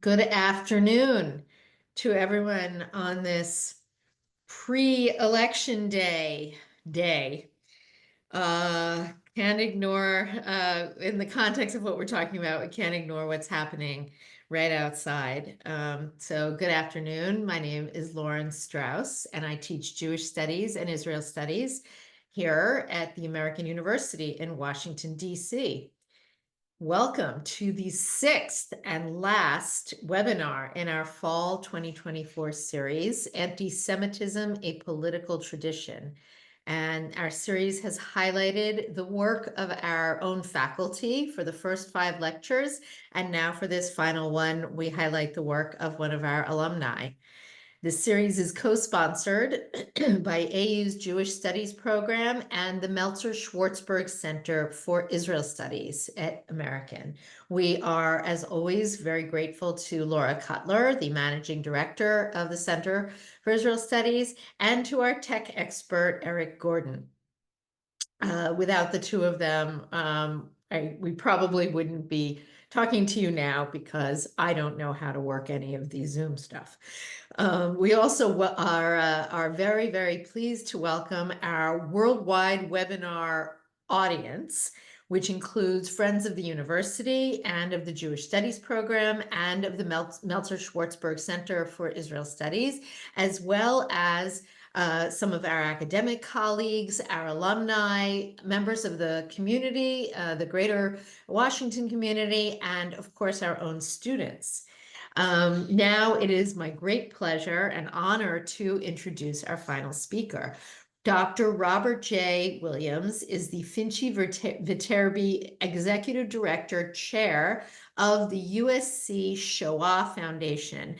Good afternoon to everyone on this pre-election day. Can't ignore, in the context of what we're talking about, we can't ignore what's happening right outside. So good afternoon. My name is Lauren Strauss, and I teach Jewish Studies and Israel Studies here at the American University in Washington, D.C. Welcome to the sixth and last webinar in our Fall 2024 series, Anti-Semitism, a Political Tradition. And our series has highlighted the work of our own faculty for the first 5 lectures. And now for this final one, we highlight the work of one of our alumni. This series is co-sponsored by AU's Jewish Studies program and the Meltzer-Schwartzberg Center for Israel Studies at American. We are, as always, very grateful to Laura Cutler, the managing director of the Center for Israel Studies, and to our tech expert, Eric Gordon. Without the two of them, we probably wouldn't be talking to you now because I don't know how to work any of the Zoom stuff. We also are very, very pleased to welcome our worldwide webinar audience, which includes friends of the university and of the Jewish Studies program and of the Meltzer-Schwartzberg Center for Israel Studies, as well as some of our academic colleagues, our alumni, members of the community, the greater Washington community, and of course our own students. Now it is my great pleasure and honor to introduce our final speaker. Dr. Robert J. Williams is the Finchie Viterbi Executive Director Chair of the USC Shoah Foundation.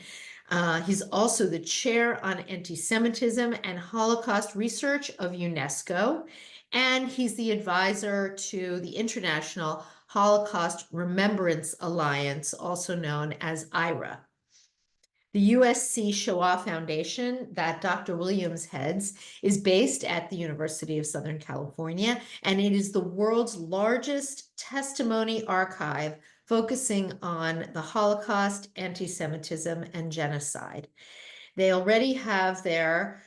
He's also the chair on anti-Semitism and Holocaust research of UNESCO, and he's the advisor to the International Holocaust Remembrance Alliance, also known as IRA. The USC Shoah Foundation that Dr. Williams heads is based at the University of Southern California, and it is the world's largest testimony archive focusing on the Holocaust, anti-Semitism, and genocide. They already have their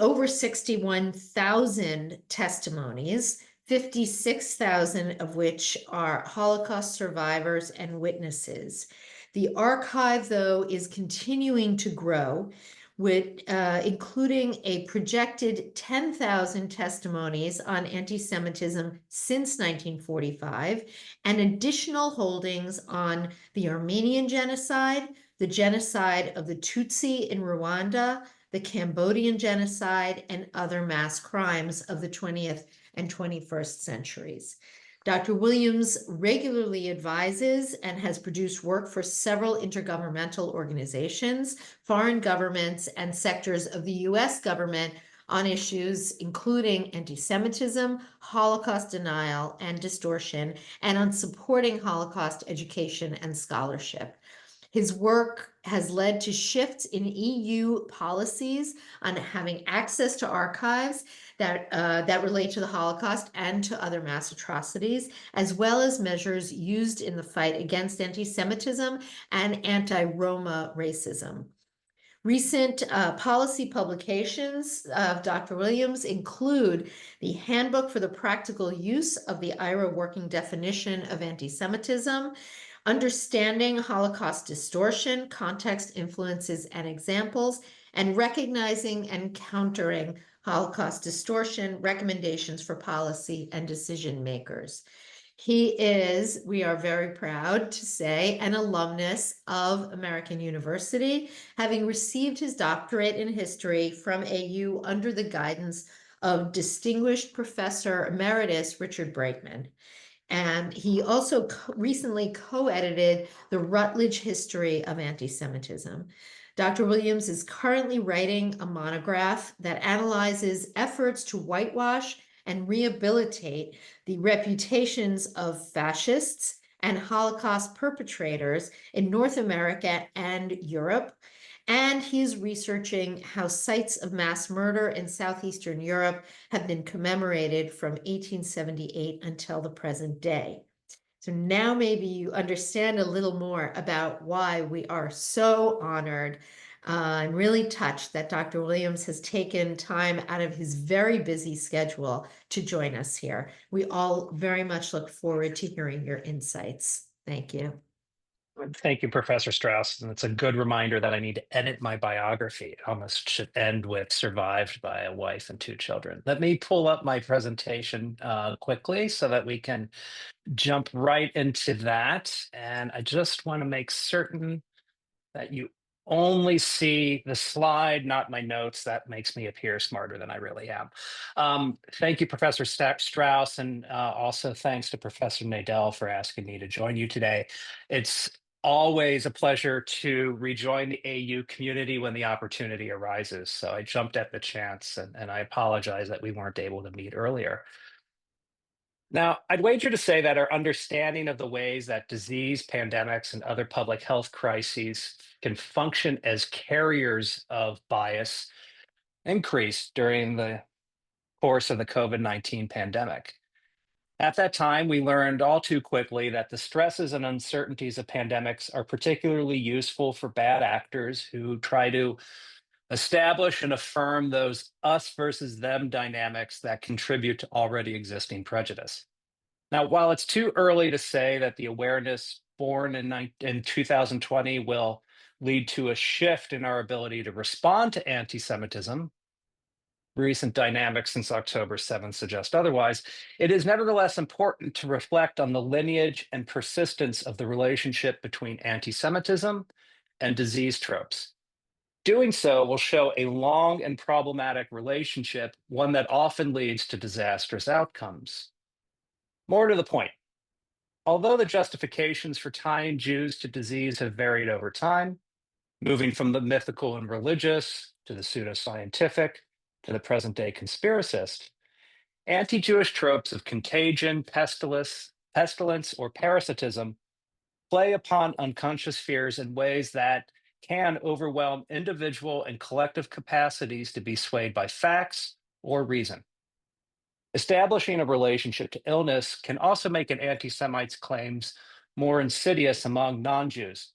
over 61,000 testimonies, 56,000 of which are Holocaust survivors and witnesses. The archive, though, is continuing to grow, with including a projected 10,000 testimonies on anti-Semitism since 1945, and additional holdings on the Armenian genocide, the genocide of the Tutsi in Rwanda, the Cambodian genocide, and other mass crimes of the 20th and 21st centuries. Dr. Williams regularly advises and has produced work for several intergovernmental organizations, foreign governments, and sectors of the US government on issues including anti-Semitism, Holocaust denial and distortion, and on supporting Holocaust education and scholarship. His work has led to shifts in EU policies on having access to archives that relate to the Holocaust and to other mass atrocities, as well as measures used in the fight against anti-Semitism and anti-Roma racism. Recent policy publications of Dr. Williams include the Handbook for the Practical Use of the IRA Working Definition of Anti-Semitism, Understanding Holocaust Distortion, Context, Influences, and Examples, and Recognizing and Countering Holocaust Distortion, Recommendations for Policy and Decision Makers. He is, we are very proud to say, an alumnus of American University, having received his doctorate in history from AU under the guidance of distinguished Professor Emeritus Richard Brakeman. And he also recently co-edited the Rutledge History of Anti-Semitism. Dr. Williams is currently writing a monograph that analyzes efforts to whitewash and rehabilitate the reputations of fascists and Holocaust perpetrators in North America and Europe. And he's researching how sites of mass murder in Southeastern Europe have been commemorated from 1878 until the present day. So now maybe you understand a little more about why we are so honored and really touched that Dr. Williams has taken time out of his very busy schedule to join us here. We all very much look forward to hearing your insights. Thank you. Thank you, Professor Strauss. And it's a good reminder that I need to edit my biography. It almost should end with survived by a wife and 2 children. Let me pull up my presentation quickly so that we can jump right into that. And I just want to make certain that you only see the slide, not my notes. That makes me appear smarter than I really am. Thank you, Professor Strauss, and also thanks to Professor Nadel for asking me to join you today. It's always a pleasure to rejoin the AU community when the opportunity arises. So I jumped at the chance, and I apologize that we weren't able to meet earlier. Now, I'd wager to say that our understanding of the ways that disease, pandemics, and other public health crises can function as carriers of bias increased during the course of the COVID-19 pandemic. At that time, we learned all too quickly that the stresses and uncertainties of pandemics are particularly useful for bad actors who try to establish and affirm those us versus them dynamics that contribute to already existing prejudice. Now, while it's too early to say that the awareness born in 2020 will lead to a shift in our ability to respond to anti-Semitism, recent dynamics since October 7th suggest otherwise, it is nevertheless important to reflect on the lineage and persistence of the relationship between anti-Semitism and disease tropes. Doing so will show a long and problematic relationship, one that often leads to disastrous outcomes. More to the point, although the justifications for tying Jews to disease have varied over time, moving from the mythical and religious to the pseudoscientific to the present day conspiracist, anti Jewish tropes of contagion, pestilence, or parasitism play upon unconscious fears in ways that can overwhelm individual and collective capacities to be swayed by facts or reason. Establishing a relationship to illness can also make an anti Semite's claims more insidious among non Jews,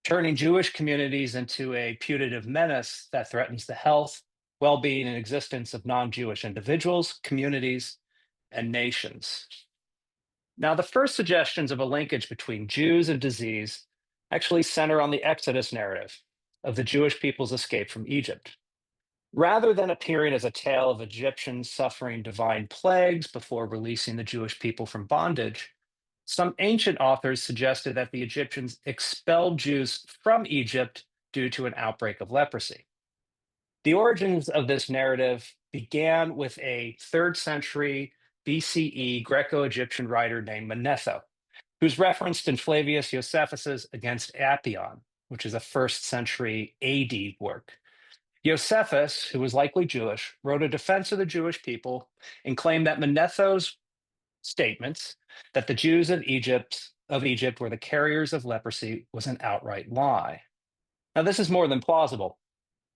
turning Jewish communities into a putative menace that threatens the health, well being, and existence of non Jewish individuals, communities, and nations. Now, the first suggestions of a linkage between Jews and disease actually center on the Exodus narrative of the Jewish people's escape from Egypt. Rather than appearing as a tale of Egyptians suffering divine plagues before releasing the Jewish people from bondage, some ancient authors suggested that the Egyptians expelled Jews from Egypt due to an outbreak of leprosy. The origins of this narrative began with a 3rd century BCE Greco Egyptian writer named Manetho, who's referenced in Flavius Josephus's Against Apion, which is a 1st century AD work. Josephus, who was likely Jewish, wrote a defense of the Jewish people and claimed that Manetho's statements that the Jews of Egypt were the carriers of leprosy was an outright lie. Now, this is more than plausible.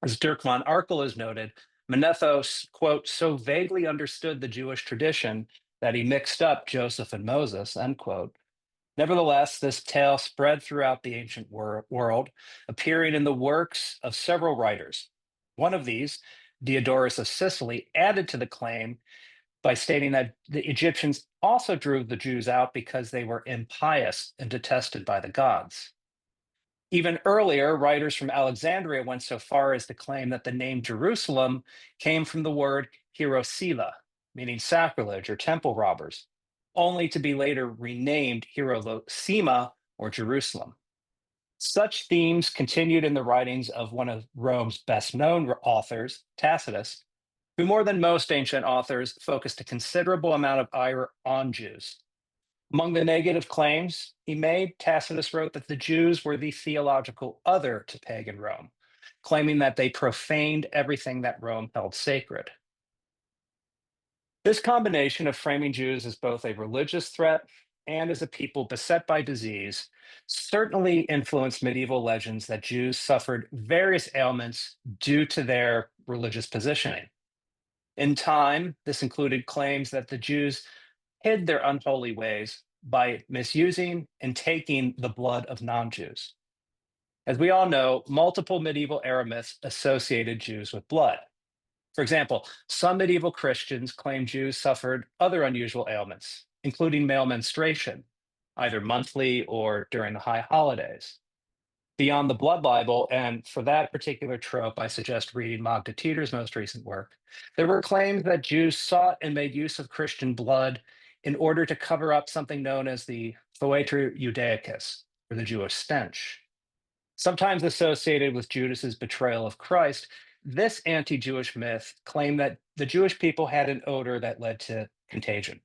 As Dirk von Arkel has noted, Manetho, quote, so vaguely understood the Jewish tradition that he mixed up Joseph and Moses, end quote. Nevertheless, this tale spread throughout the ancient world, appearing in the works of several writers. One of these, Diodorus of Sicily, added to the claim by stating that the Egyptians also drove the Jews out because they were impious and detested by the gods. Even earlier, writers from Alexandria went so far as to claim that the name Jerusalem came from the word Hiroshila, meaning sacrilege or temple robbers, only to be later renamed Hiroshima or Jerusalem. Such themes continued in the writings of one of Rome's best-known authors, Tacitus, who more than most ancient authors focused a considerable amount of ire on Jews. Among the negative claims he made, Tacitus wrote that the Jews were the theological other to pagan Rome, claiming that they profaned everything that Rome held sacred. This combination of framing Jews as both a religious threat and as a people beset by disease certainly influenced medieval legends that Jews suffered various ailments due to their religious positioning. In time, this included claims that the Jews hid their unholy ways by misusing and taking the blood of non-Jews. As we all know, multiple medieval era myths associated Jews with blood. For example, some medieval Christians claimed Jews suffered other unusual ailments, including male menstruation, either monthly or during the high holidays. Beyond the Blood Bible, and for that particular trope, I suggest reading Magda Teeter's most recent work, there were claims that Jews sought and made use of Christian blood in order to cover up something known as the Foetor Judaicus, or the Jewish stench. Sometimes associated with Judas's betrayal of Christ, this anti-Jewish myth claimed that the Jewish people had an odor that led to contagion.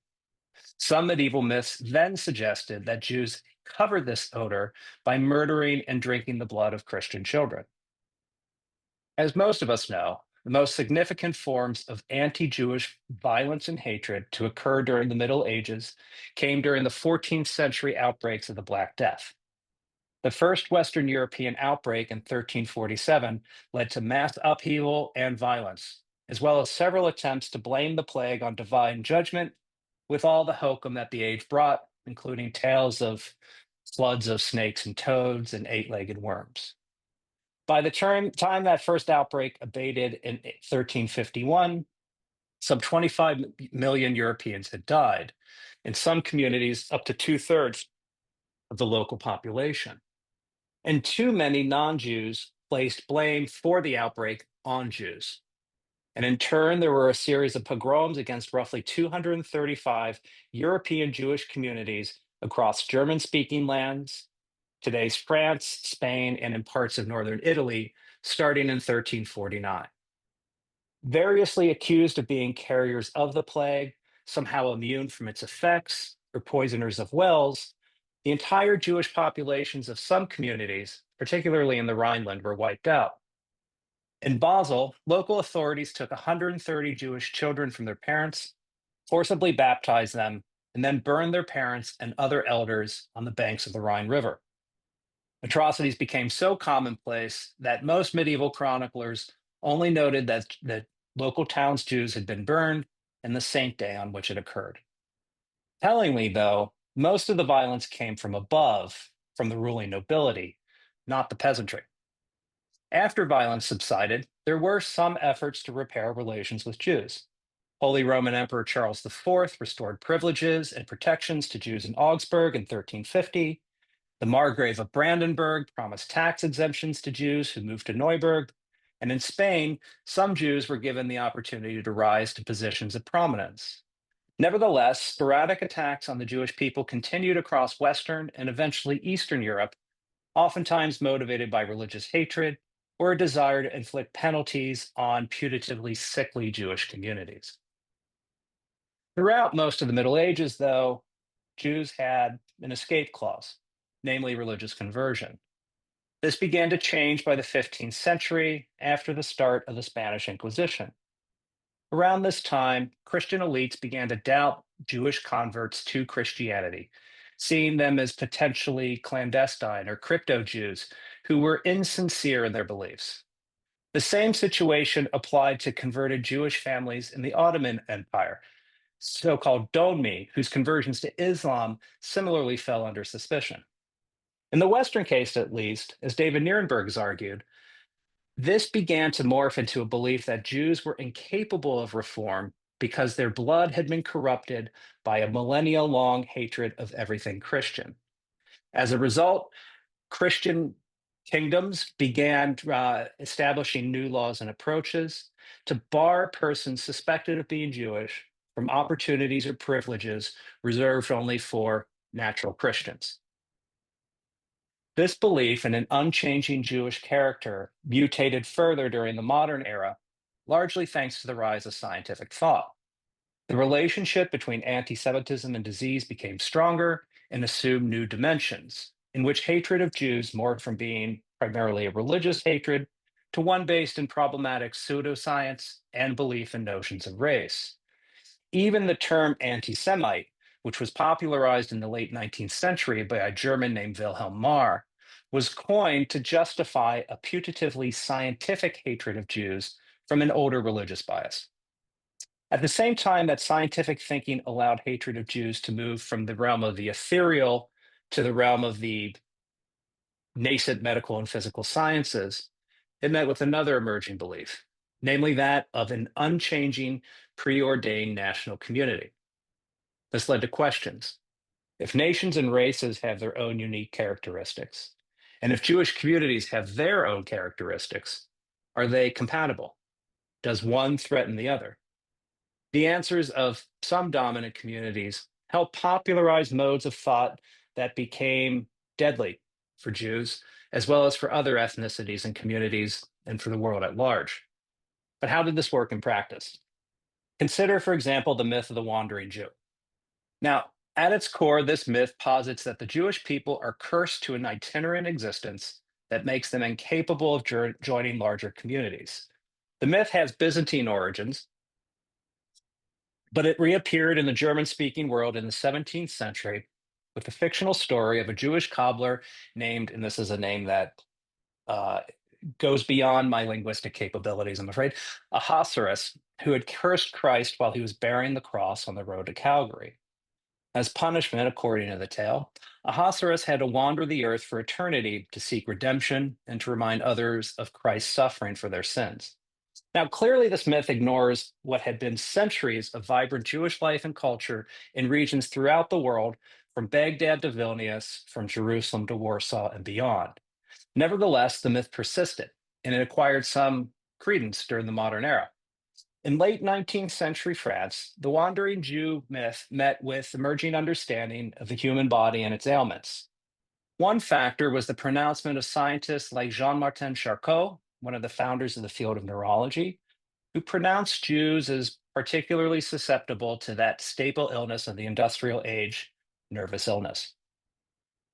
Some medieval myths then suggested that Jews covered this odor by murdering and drinking the blood of Christian children. As most of us know, the most significant forms of anti-Jewish violence and hatred to occur during the Middle Ages came during the 14th century outbreaks of the Black Death. The first Western European outbreak in 1347 led to mass upheaval and violence, as well as several attempts to blame the plague on divine judgment, with all the hokum that the age brought, including tales of floods of snakes and toads and eight-legged worms. By the time that first outbreak abated in 1351, some 25 million Europeans had died. In some communities, up to two-thirds of the local population. And too many non-Jews placed blame for the outbreak on Jews. And in turn, there were a series of pogroms against roughly 235 European Jewish communities across German-speaking lands, today's France, Spain, and in parts of northern Italy, starting in 1349. Variously accused of being carriers of the plague, somehow immune from its effects, or poisoners of wells, the entire Jewish populations of some communities, particularly in the Rhineland, were wiped out. In Basel, local authorities took 130 Jewish children from their parents, forcibly baptized them, and then burned their parents and other elders on the banks of the Rhine River. Atrocities became so commonplace that most medieval chroniclers only noted that local towns' Jews had been burned and the saint day on which it occurred. Tellingly, though, most of the violence came from above, from the ruling nobility, not the peasantry. After violence subsided, there were some efforts to repair relations with Jews. Holy Roman Emperor Charles IV restored privileges and protections to Jews in Augsburg in 1350. The Margrave of Brandenburg promised tax exemptions to Jews who moved to Neuburg. And in Spain, some Jews were given the opportunity to rise to positions of prominence. Nevertheless, sporadic attacks on the Jewish people continued across Western and eventually Eastern Europe, oftentimes motivated by religious hatred or a desire to inflict penalties on putatively sickly Jewish communities. Throughout most of the Middle Ages, though, Jews had an escape clause, namely religious conversion. This began to change by the 15th century after the start of the Spanish Inquisition. Around this time, Christian elites began to doubt Jewish converts to Christianity, seeing them as potentially clandestine or crypto Jews who were insincere in their beliefs. The same situation applied to converted Jewish families in the Ottoman Empire, so-called Donmi, whose conversions to Islam similarly fell under suspicion. In the Western case, at least, as David Nierenberg has argued, this began to morph into a belief that Jews were incapable of reform because their blood had been corrupted by a millennia-long hatred of everything Christian. As a result, Christian kingdoms began establishing new laws and approaches to bar persons suspected of being Jewish from opportunities or privileges reserved only for natural Christians. This belief in an unchanging Jewish character mutated further during the modern era, largely thanks to the rise of scientific thought. The relationship between anti-Semitism and disease became stronger and assumed new dimensions, in which hatred of Jews morphed from being primarily a religious hatred to one based in problematic pseudoscience and belief in notions of race. Even the term anti-Semite, which was popularized in the late 19th century by a German named Wilhelm Marr, was coined to justify a putatively scientific hatred of Jews from an older religious bias. At the same time that scientific thinking allowed hatred of Jews to move from the realm of the ethereal to the realm of the nascent medical and physical sciences, it met with another emerging belief, namely that of an unchanging, preordained national community. This led to questions. If nations and races have their own unique characteristics, and if Jewish communities have their own characteristics, are they compatible? Does one threaten the other? The answers of some dominant communities helped popularize modes of thought that became deadly for Jews, as well as for other ethnicities and communities and for the world at large. But how did this work in practice? Consider, for example, the myth of the wandering Jew. Now, at its core, this myth posits that the Jewish people are cursed to an itinerant existence that makes them incapable of joining larger communities. The myth has Byzantine origins, but it reappeared in the German speaking world in the 17th century with the fictional story of a Jewish cobbler named, and this is a name that uh, goes beyond my linguistic capabilities, I'm afraid, Ahasuerus, who had cursed Christ while he was bearing the cross on the road to Calvary. As punishment, according to the tale, Ahasuerus had to wander the earth for eternity to seek redemption and to remind others of Christ's suffering for their sins. Now, clearly, this myth ignores what had been centuries of vibrant Jewish life and culture in regions throughout the world, from Baghdad to Vilnius, from Jerusalem to Warsaw and beyond. Nevertheless, the myth persisted, and it acquired some credence during the modern era. In late 19th century France, the wandering Jew myth met with emerging understanding of the human body and its ailments. One factor was the pronouncement of scientists like Jean-Martin Charcot, one of the founders of the field of neurology, who pronounced Jews as particularly susceptible to that staple illness of the industrial age, nervous illness.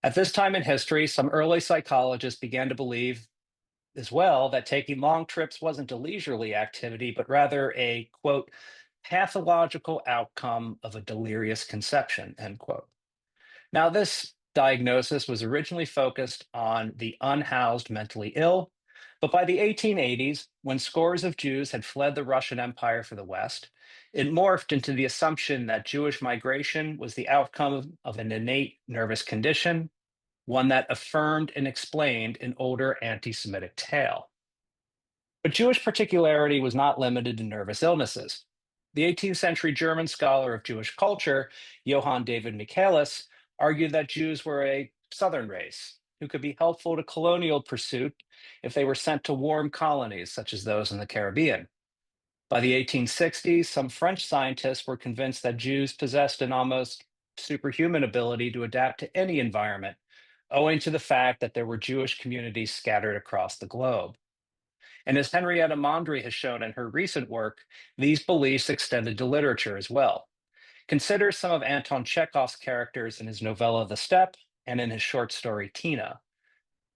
At this time in history, some early psychologists began to believe as well that taking long trips wasn't a leisurely activity, but rather a, quote, pathological outcome of a delirious conception, end quote. Now, this diagnosis was originally focused on the unhoused mentally ill, but by the 1880s, when scores of Jews had fled the Russian Empire for the West, it morphed into the assumption that Jewish migration was the outcome of an innate nervous condition, one that affirmed and explained an older anti Semitic tale. But Jewish particularity was not limited to nervous illnesses. The 18th century German scholar of Jewish culture, Johann David Michaelis, argued that Jews were a southern race who could be helpful to colonial pursuit if they were sent to warm colonies such as those in the Caribbean. By the 1860s, some French scientists were convinced that Jews possessed an almost superhuman ability to adapt to any environment, owing to the fact that there were Jewish communities scattered across the globe. And as Henrietta Mondry has shown in her recent work, these beliefs extended to literature as well. Consider some of Anton Chekhov's characters in his novella The Steppe and in his short story Tina.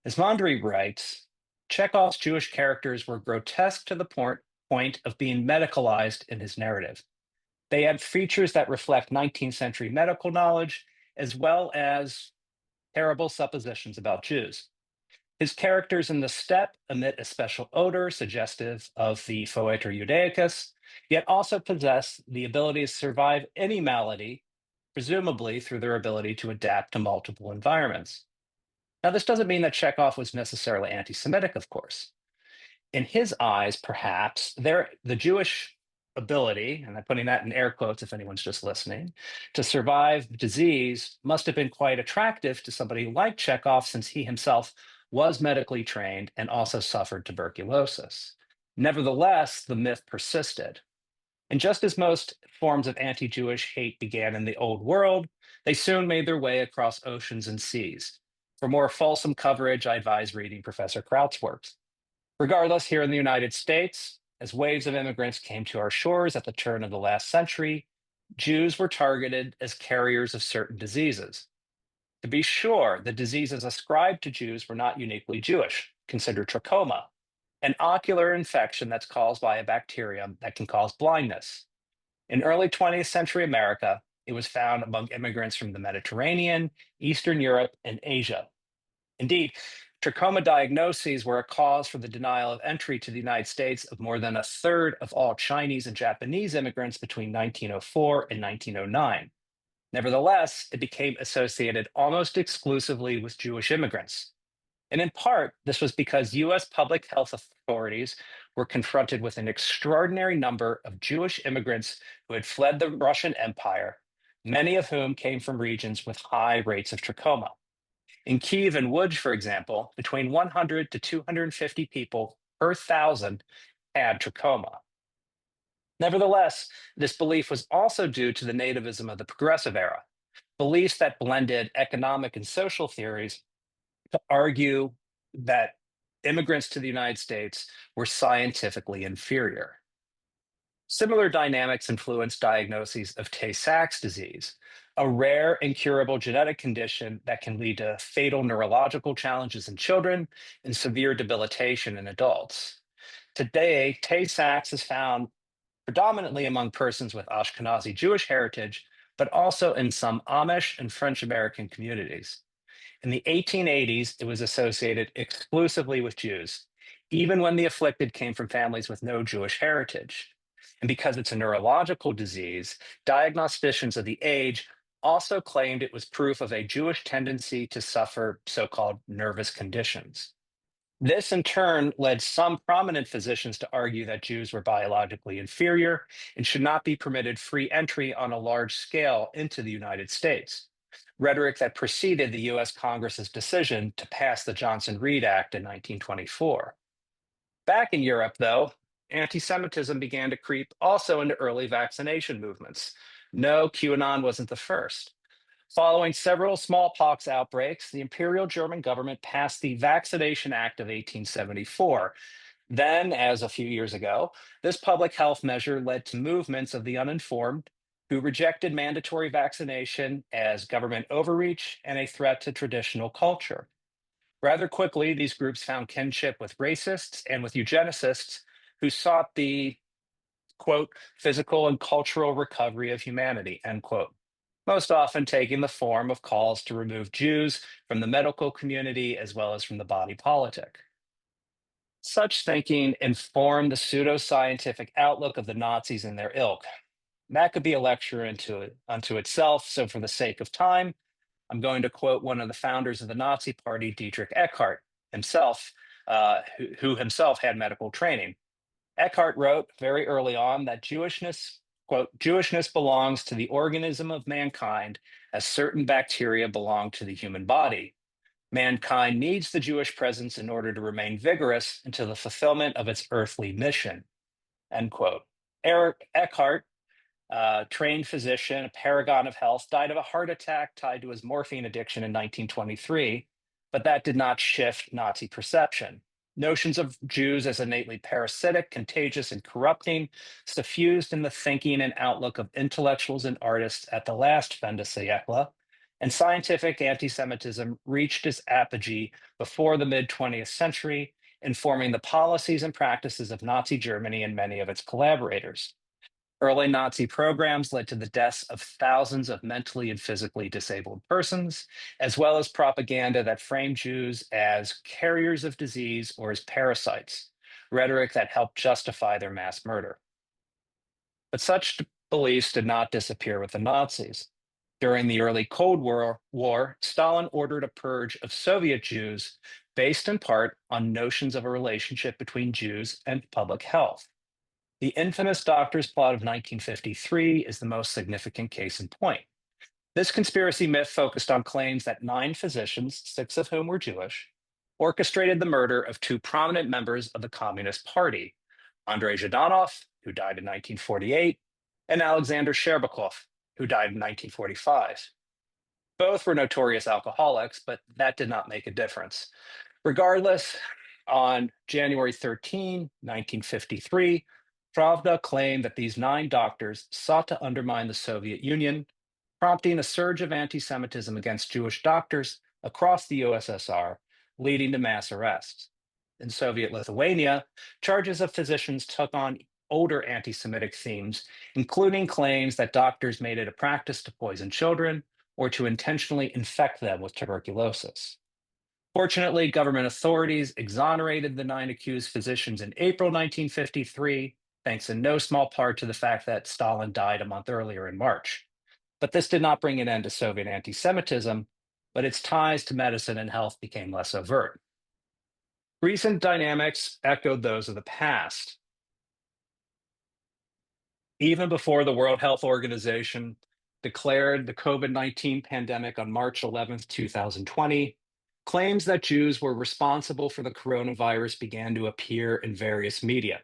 As Mondry writes, Chekhov's Jewish characters were grotesque to the point of being medicalized in his narrative. They had features that reflect 19th century medical knowledge, as well as terrible suppositions about Jews. His characters in the steppe emit a special odor suggestive of the Foetor Judaicus, yet also possess the ability to survive any malady, presumably through their ability to adapt to multiple environments. Now, this doesn't mean that Chekhov was necessarily anti Semitic, of course. In his eyes, perhaps, the Jewish ability, and I'm putting that in air quotes if anyone's just listening, to survive disease must have been quite attractive to somebody like Chekhov, since he himself was medically trained and also suffered tuberculosis. Nevertheless, the myth persisted. And just as most forms of anti Jewish hate began in the Old World, they soon made their way across oceans and seas. For more fulsome coverage, I advise reading Professor Kraut's works. Regardless, here in the United States, as waves of immigrants came to our shores at the turn of the last century, Jews were targeted as carriers of certain diseases. To be sure, the diseases ascribed to Jews were not uniquely Jewish. Consider trachoma, an ocular infection that's caused by a bacterium that can cause blindness. In early 20th century America, it was found among immigrants from the Mediterranean, Eastern Europe, and Asia. Indeed, Trachoma diagnoses were a cause for the denial of entry to the United States of more than a third of all Chinese and Japanese immigrants between 1904 and 1909. Nevertheless, it became associated almost exclusively with Jewish immigrants. And in part, this was because US public health authorities were confronted with an extraordinary number of Jewish immigrants who had fled the Russian Empire, many of whom came from regions with high rates of trachoma. In Kiev and Łódź, for example, between 100 to 250 people per thousand had trachoma. Nevertheless, this belief was also due to the nativism of the Progressive Era, beliefs that blended economic and social theories to argue that immigrants to the United States were scientifically inferior. Similar dynamics influence diagnoses of Tay-Sachs disease, a rare incurable genetic condition that can lead to fatal neurological challenges in children and severe debilitation in adults. Today, Tay-Sachs is found predominantly among persons with Ashkenazi Jewish heritage, but also in some Amish and French American communities. In the 1880s, it was associated exclusively with Jews, even when the afflicted came from families with no Jewish heritage. And because it's a neurological disease, diagnosticians of the age also claimed it was proof of a Jewish tendency to suffer so-called nervous conditions. This, in turn, led some prominent physicians to argue that Jews were biologically inferior and should not be permitted free entry on a large scale into the United States, rhetoric that preceded the US Congress's decision to pass the Johnson-Reed Act in 1924. Back in Europe, though, anti-Semitism began to creep also into early vaccination movements. No, QAnon wasn't the first. Following several smallpox outbreaks, the Imperial German government passed the Vaccination Act of 1874. Then, as a few years ago, this public health measure led to movements of the uninformed who rejected mandatory vaccination as government overreach and a threat to traditional culture. Rather quickly, these groups found kinship with racists and with eugenicists who sought the, quote, physical and cultural recovery of humanity, end quote, most often taking the form of calls to remove Jews from the medical community as well as from the body politic. Such thinking informed the pseudoscientific outlook of the Nazis and their ilk. That could be a lecture unto itself, so for the sake of time, I'm going to quote one of the founders of the Nazi Party, Dietrich Eckart, himself, who himself had medical training. Eckhart wrote very early on that Jewishness, quote, Jewishness belongs to the organism of mankind as certain bacteria belong to the human body. Mankind needs the Jewish presence in order to remain vigorous until the fulfillment of its earthly mission, end quote. Eric Eckhart, trained physician, a paragon of health, died of a heart attack tied to his morphine addiction in 1923, but that did not shift Nazi perception. Notions of Jews as innately parasitic, contagious, and corrupting suffused in the thinking and outlook of intellectuals and artists at the last fin de siècle, and scientific anti-Semitism reached its apogee before the mid-20th century, informing the policies and practices of Nazi Germany and many of its collaborators. Early Nazi programs led to the deaths of thousands of mentally and physically disabled persons, as well as propaganda that framed Jews as carriers of disease or as parasites, rhetoric that helped justify their mass murder. But such beliefs did not disappear with the Nazis. During the early Cold War, Stalin ordered a purge of Soviet Jews based in part on notions of a relationship between Jews and public health. The infamous doctor's plot of 1953 is the most significant case in point. This conspiracy myth focused on claims that 9 physicians, 6 of whom were Jewish, orchestrated the murder of 2 prominent members of the Communist Party, Andrei Zhdanov, who died in 1948, and Alexander Sherbakov, who died in 1945. Both were notorious alcoholics, but that did not make a difference. Regardless, on January 13, 1953, Pravda claimed that these 9 doctors sought to undermine the Soviet Union, prompting a surge of anti-Semitism against Jewish doctors across the USSR, leading to mass arrests. In Soviet Lithuania, charges of physicians took on older anti-Semitic themes, including claims that doctors made it a practice to poison children or to intentionally infect them with tuberculosis. Fortunately, government authorities exonerated the 9 accused physicians in April 1953, thanks in no small part to the fact that Stalin died a month earlier in March. But this did not bring an end to Soviet anti Semitism, but its ties to medicine and health became less overt. Recent dynamics echoed those of the past. Even before the World Health Organization declared the COVID-19 pandemic on March 11th, 2020, claims that Jews were responsible for the coronavirus began to appear in various media.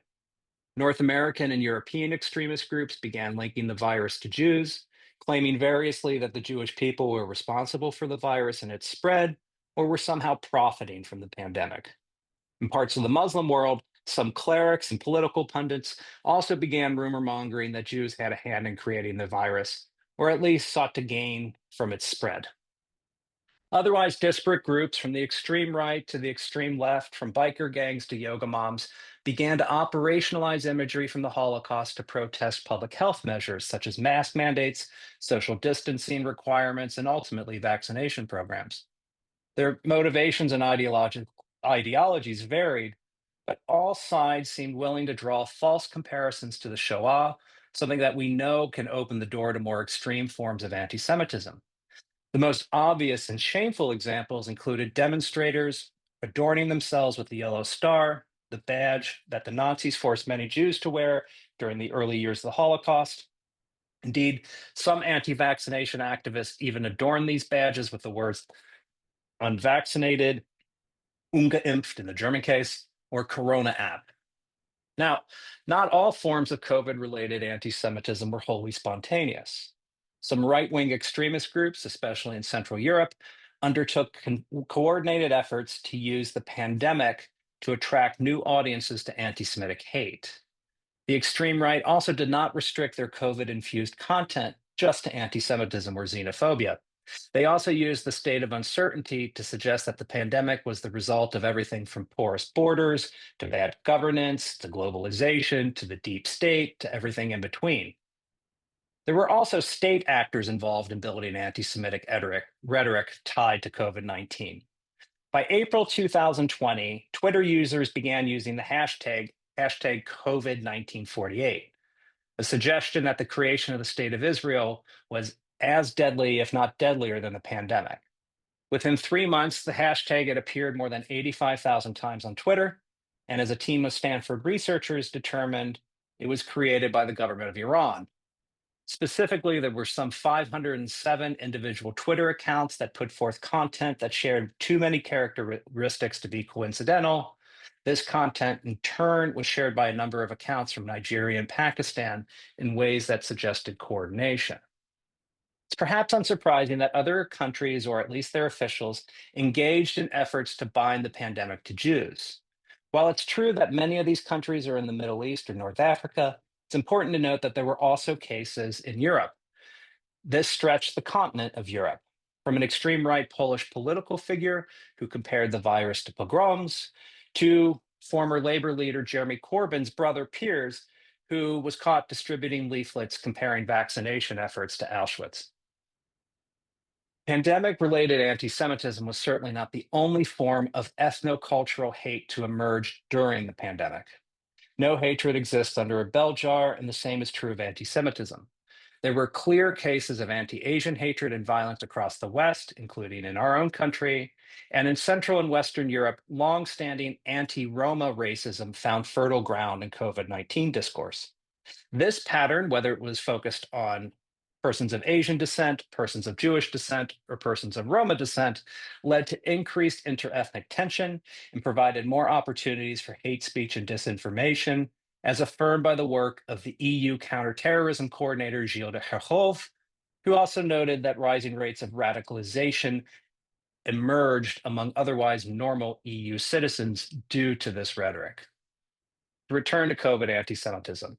North American and European extremist groups began linking the virus to Jews, claiming variously that the Jewish people were responsible for the virus and its spread, or were somehow profiting from the pandemic. In parts of the Muslim world, some clerics and political pundits also began rumor mongering that Jews had a hand in creating the virus, or at least sought to gain from its spread. Otherwise disparate groups, from the extreme right to the extreme left, from biker gangs to yoga moms, began to operationalize imagery from the Holocaust to protest public health measures such as mask mandates, social distancing requirements, and ultimately vaccination programs. Their motivations and ideologies varied, but all sides seemed willing to draw false comparisons to the Shoah, something that we know can open the door to more extreme forms of anti Semitism. The most obvious and shameful examples included demonstrators adorning themselves with the yellow star, the badge that the Nazis forced many Jews to wear during the early years of the Holocaust. Indeed, some anti vaccination activists even adorned these badges with the words unvaccinated, ungeimpft in the German case, or Corona app. Now, not all forms of COVID related anti Semitism were wholly spontaneous. Some right wing extremist groups, especially in Central Europe, undertook coordinated efforts to use the pandemic to attract new audiences to anti Semitic hate. The extreme right also did not restrict their COVID infused content just to anti Semitism or xenophobia. They also used the state of uncertainty to suggest that the pandemic was the result of everything from porous borders to bad governance to globalization to the deep state to everything in between. There were also state actors involved in building anti Semitic rhetoric tied to COVID 19. By April 2020, Twitter users began using the hashtag COVID 1948, a suggestion that the creation of the State of Israel was as deadly, if not deadlier, than the pandemic. Within 3 months, the hashtag had appeared more than 85,000 times on Twitter, and as a team of Stanford researchers determined, it was created by the government of Iran. Specifically, there were some 507 individual Twitter accounts that put forth content that shared too many characteristics to be coincidental. This content, in turn, was shared by a number of accounts from Nigeria and Pakistan in ways that suggested coordination. It's perhaps unsurprising that other countries, or at least their officials, engaged in efforts to bind the pandemic to Jews. While it's true that many of these countries are in the Middle East or North Africa, it's important to note that there were also cases in Europe. This stretched the continent of Europe, from an extreme right Polish political figure who compared the virus to pogroms, to former Labor leader Jeremy Corbyn's brother Piers, who was caught distributing leaflets comparing vaccination efforts to Auschwitz. Pandemic related anti Semitism was certainly not the only form of ethnocultural hate to emerge during the pandemic. No hatred exists under a bell jar, and the same is true of anti Semitism. There were clear cases of anti Asian hatred and violence across the West, including in our own country, and in Central and Western Europe, longstanding anti Roma racism found fertile ground in COVID 19 discourse. This pattern, whether it was focused on persons of Asian descent, persons of Jewish descent, or persons of Roma descent, led to increased interethnic tension and provided more opportunities for hate speech and disinformation, as affirmed by the work of the EU counterterrorism coordinator Gilles de Kerchove, who also noted that rising rates of radicalization emerged among otherwise normal EU citizens due to this rhetoric. To return to COVID anti Semitism.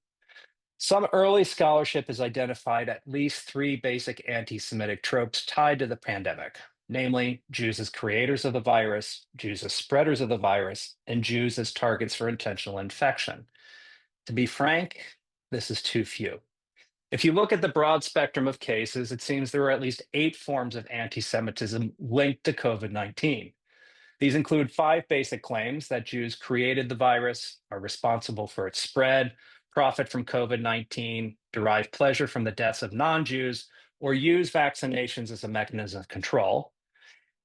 Some early scholarship has identified at least three basic anti Semitic tropes tied to the pandemic, namely Jews as creators of the virus, Jews as spreaders of the virus, and Jews as targets for intentional infection. To be frank, this is too few. If you look at the broad spectrum of cases, it seems there are at least 8 forms of anti Semitism linked to COVID 19. These include five basic claims that Jews created the virus, are responsible for its spread, profit from COVID-19, derive pleasure from the deaths of non-Jews, or use vaccinations as a mechanism of control.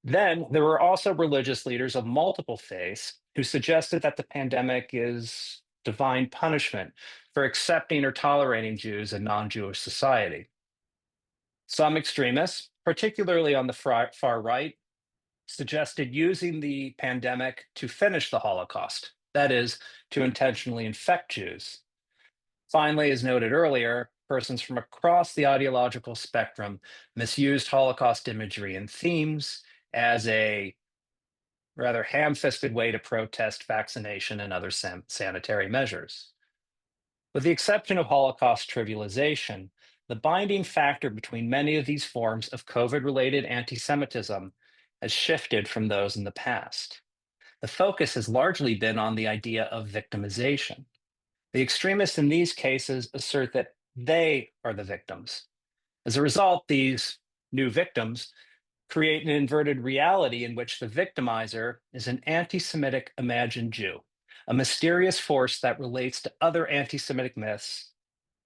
Then there were also religious leaders of multiple faiths who suggested that the pandemic is divine punishment for accepting or tolerating Jews in non-Jewish society. Some extremists, particularly on the far right, suggested using the pandemic to finish the Holocaust, that is, to intentionally infect Jews. Finally, as noted earlier, persons from across the ideological spectrum misused Holocaust imagery and themes as a rather ham-fisted way to protest vaccination and other sanitary measures. With the exception of Holocaust trivialization, the binding factor between many of these forms of COVID-related anti-Semitism has shifted from those in the past. The focus has largely been on the idea of victimization. The extremists in these cases assert that they are the victims. As a result, these new victims create an inverted reality in which the victimizer is an anti-Semitic imagined Jew, a mysterious force that relates to other anti-Semitic myths,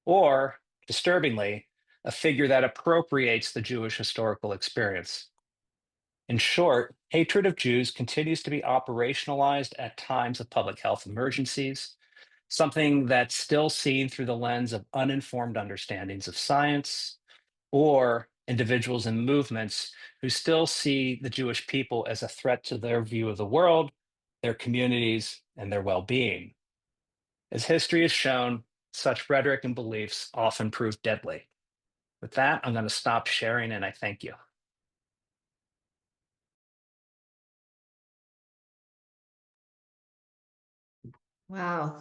or, disturbingly, a figure that appropriates the Jewish historical experience. In short, hatred of Jews continues to be operationalized at times of public health emergencies, something that's still seen through the lens of uninformed understandings of science, or individuals and movements who still see the Jewish people as a threat to their view of the world, their communities, and their well-being. As history has shown, such rhetoric and beliefs often prove deadly. With that, I'm going to stop sharing and I thank you. Wow.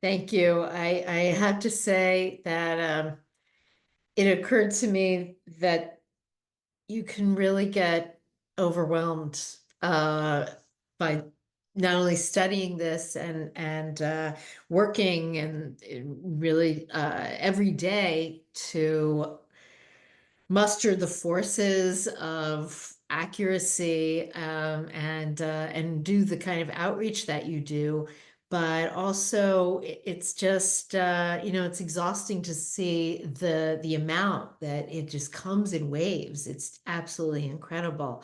Thank you. I have to say that it occurred to me that you can really get overwhelmed by not only studying this and working and really every day to muster the forces of accuracy and do the kind of outreach that you do. But also, it's just it's exhausting to see the amount that it just comes in waves. It's absolutely incredible.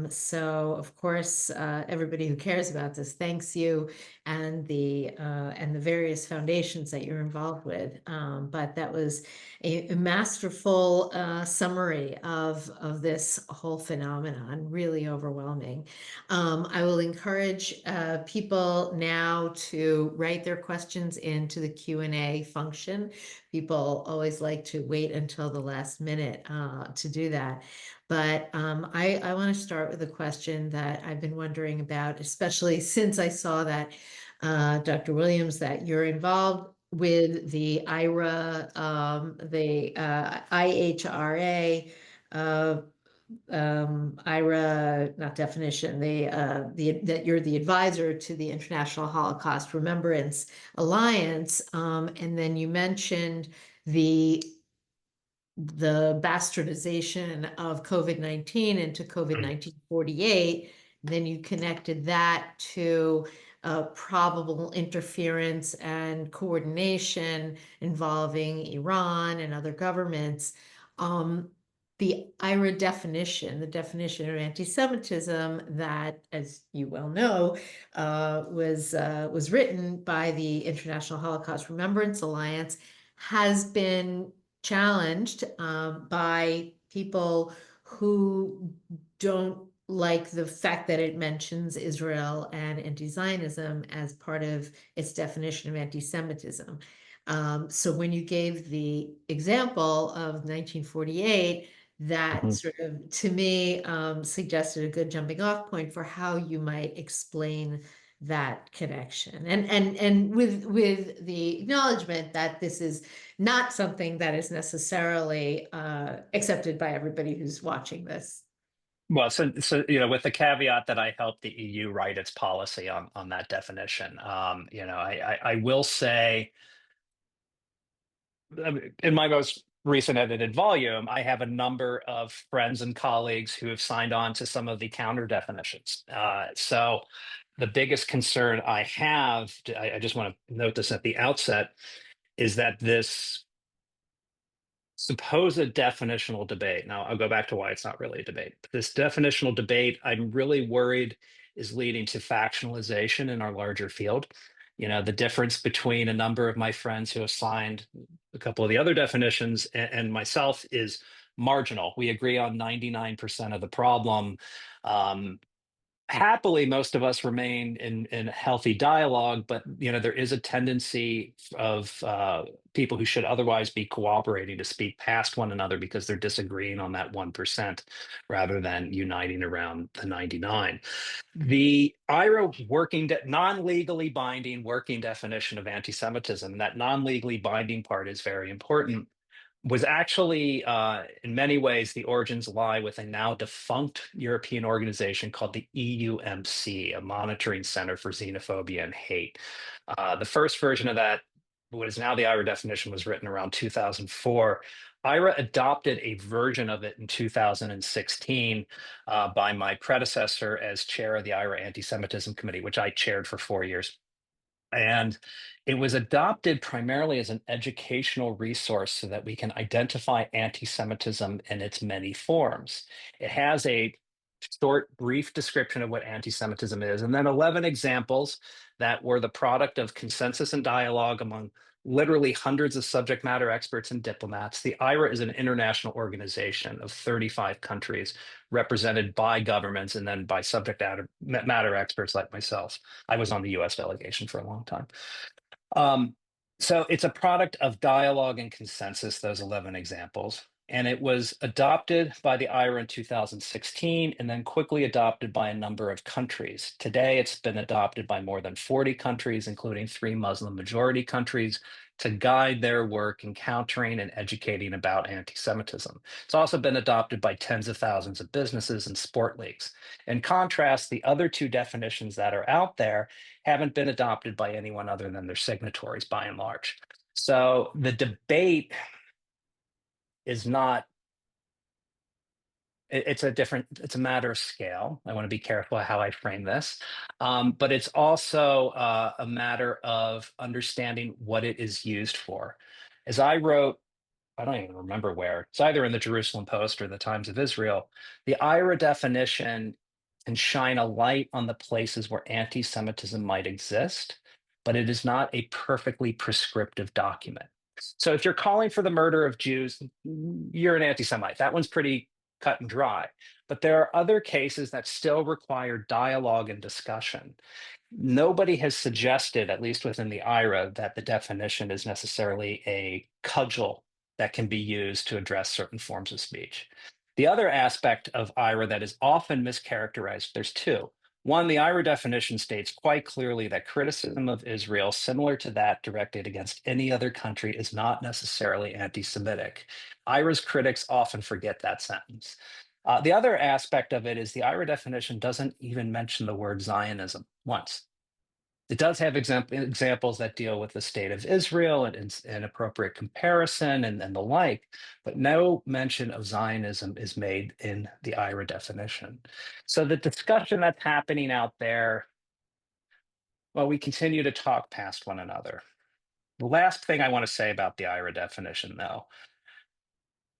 So of course, everybody who cares about this thanks you and the various foundations that you're involved with. But that was a masterful summary of this whole phenomenon, really overwhelming. I will encourage people now to write their questions into the Q&A function. People always like to wait until the last minute to do that. But I want to start with a question that I've been wondering about, especially since I saw that, Dr. Williams, that you're involved with the IRA, the IHRA, IRA, not definition, that you're the advisor to the International Holocaust Remembrance Alliance, and then you mentioned the bastardization of COVID-19 into COVID-19 48. Then you connected that to probable interference and coordination involving Iran and other governments. The IRA definition, the definition of anti-Semitism that, as you well know, was written by the International Holocaust Remembrance Alliance, has been challenged by people who don't like the fact that it mentions Israel and anti-Zionism as part of its definition of anti-Semitism. So when you gave the example of 1948, that Mhm. sort of, to me, suggested a good jumping off point for how you might explain that connection. And with the acknowledgement that this is not something that is necessarily accepted by everybody who's watching this. Well, with the caveat that I helped the EU write its policy on that definition, I will say, in my most recent edited volume, I have a number of friends and colleagues who have signed on to some of the counter definitions. So the biggest concern I have, I just want to note this at the outset, is that this supposed definitional debate. Now, I'll go back to why it's not really a debate. But this definitional debate, I'm really worried, is leading to factionalization in our larger field. The difference between a number of my friends who have signed a couple of the other definitions and myself is marginal. We agree on 99% of the problem. Um, Happily, most of us remain in healthy dialogue, but there is a tendency of people who should otherwise be cooperating to speak past one another because they're disagreeing on that 1% rather than uniting around the 99. The IRA non-legally binding working definition of anti-Semitism, that non-legally binding part is very important, was actually, in many ways, the origins lie with a now defunct European organization called the EUMC, a monitoring center for xenophobia and hate. The first version of that, what is now the IRA definition, was written around 2004. IRA adopted a version of it in 2016 by my predecessor as chair of the IRA Anti-Semitism Committee, which I chaired for 4 years. And it was adopted primarily as an educational resource so that we can identify anti-Semitism in its many forms. It has a short, brief description of what anti-Semitism is, and then 11 examples that were the product of consensus and dialogue among literally hundreds of subject matter experts and diplomats. The IRA is an international organization of 35 countries represented by governments and then by subject matter experts like myself. I was on the US delegation for a long time. So it's a product of dialogue and consensus, those 11 examples. And it was adopted by the IRA in 2016 and then quickly adopted by a number of countries. Today, it's been adopted by more than 40 countries, including 3 Muslim majority countries, to guide their work in countering and educating about anti-Semitism. It's also been adopted by tens of thousands of businesses and sport leagues. In contrast, the other 2 definitions that are out there haven't been adopted by anyone other than their signatories by and large. So the debate is not, it's a matter of scale. I want to be careful how I frame this. But it's also a matter of understanding what it is used for. As I wrote, I don't even remember where, it's either in the Jerusalem Post or the Times of Israel, the IRA definition can shine a light on the places where anti-Semitism might exist, but it is not a perfectly prescriptive document. So if you're calling for the murder of Jews, you're an anti-Semite. That one's pretty cut and dry. But there are other cases that still require dialogue and discussion. Nobody has suggested, at least within the IRA, that the definition is necessarily a cudgel that can be used to address certain forms of speech. The other aspect of IRA that is often mischaracterized, there's 2. One, the IRA definition states quite clearly that criticism of Israel, similar to that directed against any other country, is not necessarily anti-Semitic. IRA's critics often forget that sentence. The other aspect of it is the IRA definition doesn't even mention the word Zionism once. It does have examples that deal with the state of Israel and appropriate comparison and the like, but no mention of Zionism is made in the IRA definition. So the discussion that's happening out there, well, we continue to talk past one another. The last thing I want to say about the IRA definition, though,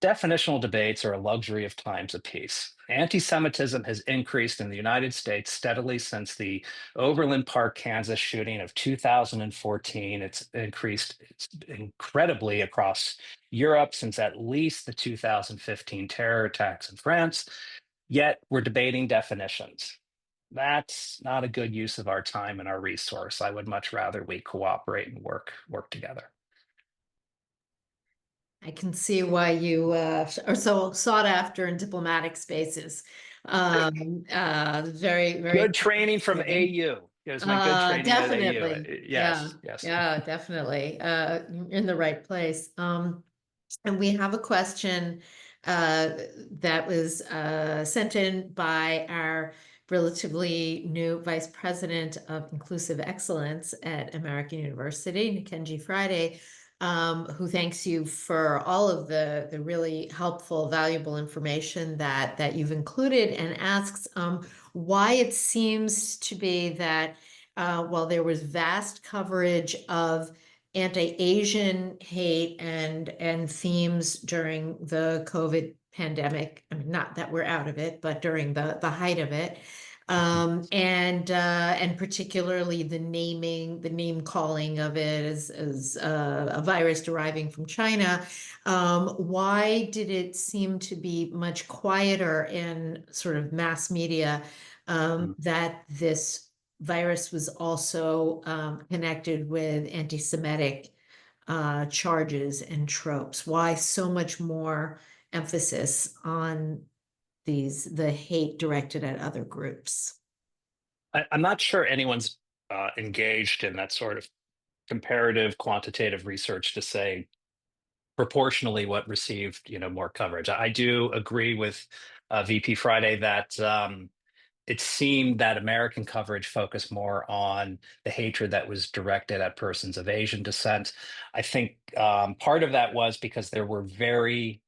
definitional debates are a luxury of times apiece. Anti-Semitism has increased in the United States steadily since the Overland Park, Kansas shooting of 2014. It's increased incredibly across Europe since at least the 2015 terror attacks in France. Yet we're debating definitions. That's not a good use of our time and our resource. I would much rather we cooperate and work together. I can see why you are so sought after in diplomatic spaces. Very, very Good training from fascinating. AU. It was my good training at AU. Definitely. Yeah, Yes, yes. yeah, definitely. In the right place. And we have a question that was sent in by our relatively new Vice President of Inclusive Excellence at American University, Nikenji Friday, who thanks you for all of the really helpful, valuable information that you've included, and asks why it seems to be that while there was vast coverage of anti-Asian hate and themes during the COVID pandemic, I mean, not that we're out of it, but during the height of it, and particularly the name calling of it as a virus deriving from China. Why did it seem to be much quieter in sort of mass media Mm. that this virus was also connected with anti-Semitic charges and tropes? Why so much more emphasis on the hate directed at other groups? I'm not sure anyone's engaged in that sort of comparative quantitative research to say proportionally what received, more coverage. I do agree with VP Friday that it seemed that American coverage focused more on the hatred that was directed at persons of Asian descent. I think part of that was because there were very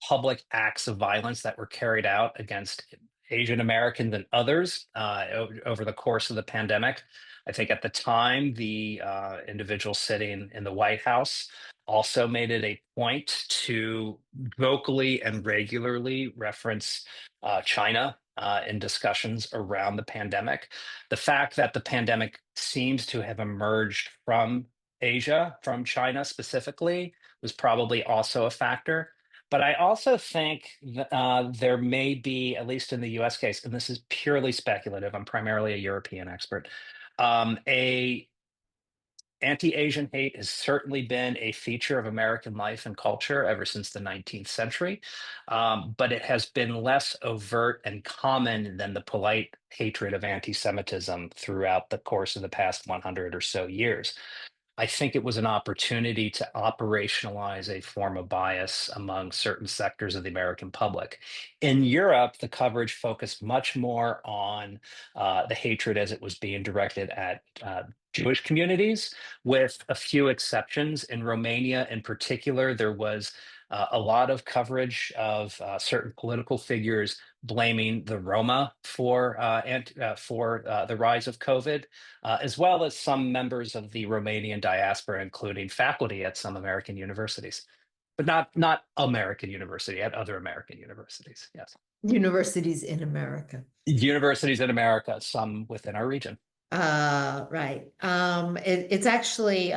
public acts of violence that were carried out against Asian Americans and others over the course of the pandemic. I think at the time, the individual sitting in the White House also made it a point to vocally and regularly reference China in discussions around the pandemic. The fact that the pandemic seems to have emerged from Asia, from China specifically, was probably also a factor. But I also think there may be, at least in the US case, and this is purely speculative, I'm primarily a European expert, a anti-Asian hate has certainly been a feature of American life and culture ever since the 19th century, but it has been less overt and common than the polite hatred of anti-Semitism throughout the course of the past 100 or so years. I think it was an opportunity to operationalize a form of bias among certain sectors of the American public. In Europe, the coverage focused much more on the hatred as it was being directed at Jewish communities, with a few exceptions. In Romania, in particular, there was a lot of coverage of certain political figures blaming the Roma for the rise of COVID, as well as some members of the Romanian diaspora, including faculty at some American universities, but not American university, at other American universities. Yes, Universities in America. universities in America, some within our region. Right. It's actually,